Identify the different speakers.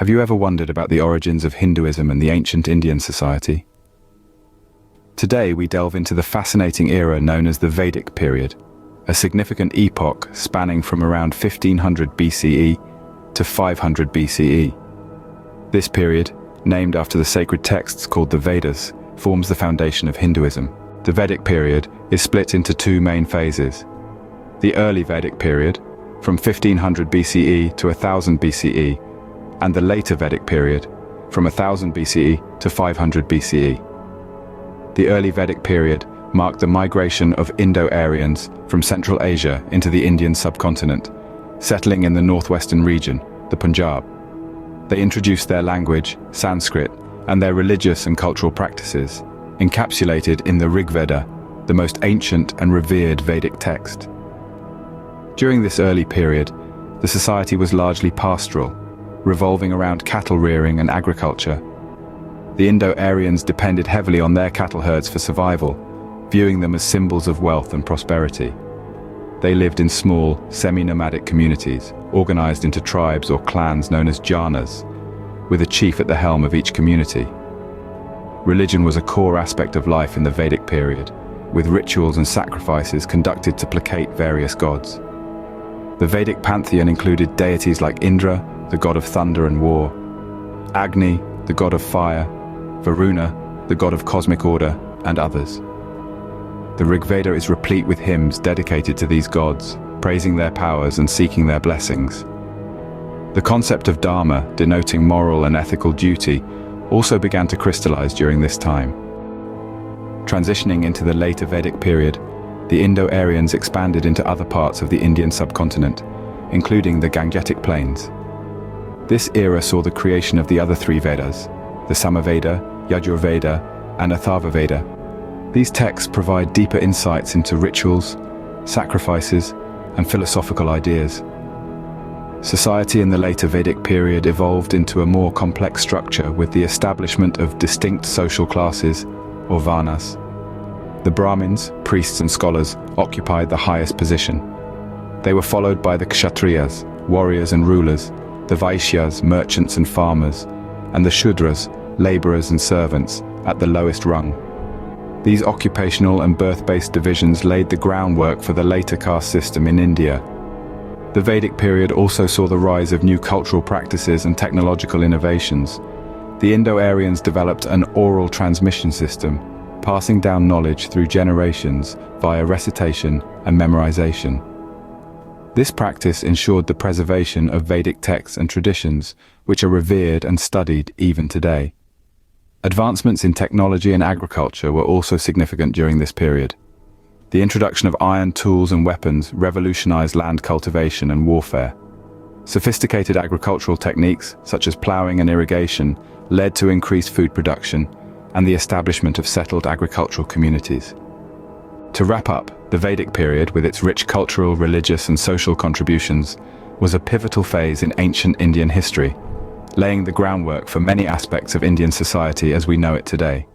Speaker 1: Have you ever wondered about the origins of Hinduism and the ancient Indian society? Today we delve into the fascinating era known as the Vedic Period, a significant epoch spanning from around 1500 BCE to 500 BCE. This period, named after the sacred texts called the Vedas, forms the foundation of Hinduism. The Vedic period is split into two main phases. The early Vedic period, from 1500 BCE to 1000 BCE, and the later Vedic period, from 1000 BCE to 500 BCE. The early Vedic period marked the migration of Indo-Aryans from Central Asia into the Indian subcontinent, settling in the northwestern region, the Punjab. They introduced their language, Sanskrit, and their religious and cultural practices, encapsulated in the Rig Veda, the most ancient and revered Vedic text. During this early period, the society was largely pastoral, revolving around cattle rearing and agriculture. The Indo-Aryans depended heavily on their cattle herds for survival, viewing them as symbols of wealth and prosperity. They lived in small, semi-nomadic communities, organized into tribes or clans known as janas, with a chief at the helm of each community. Religion was a core aspect of life in the Vedic period, with rituals and sacrifices conducted to placate various gods. The Vedic pantheon included deities like Indra, the god of thunder and war, Agni, the god of fire, Varuna, the god of cosmic order, and others. The Rig Veda is replete with hymns dedicated to these gods, praising their powers and seeking their blessings. The concept of dharma, denoting moral and ethical duty, also began to crystallize during this time. Transitioning into the later Vedic period, the Indo-Aryans expanded into other parts of the Indian subcontinent, including the Gangetic Plains. This era saw the creation of the other three Vedas, the Samaveda, Yajurveda, and Atharvaveda. These texts provide deeper insights into rituals, sacrifices, and philosophical ideas. Society in the later Vedic period evolved into a more complex structure with the establishment of distinct social classes, or varnas. The Brahmins, priests and scholars, occupied the highest position. They were followed by the Kshatriyas, warriors and rulers, the Vaishyas, merchants and farmers, and the Shudras, laborers and servants, at the lowest rung. These occupational and birth-based divisions laid the groundwork for the later caste system in India. The Vedic period also saw the rise of new cultural practices and technological innovations. The Indo-Aryans developed an oral transmission system, passing down knowledge through generations via recitation and memorization. This practice ensured the preservation of Vedic texts and traditions, which are revered and studied even today. Advancements in technology and agriculture were also significant during this period. The introduction of iron tools and weapons revolutionized land cultivation and warfare. Sophisticated agricultural techniques, such as plowing and irrigation, led to increased food production and the establishment of settled agricultural communities. To wrap up, the Vedic period, with its rich cultural, religious, and social contributions, was a pivotal phase in ancient Indian history, laying the groundwork for many aspects of Indian society as we know it today.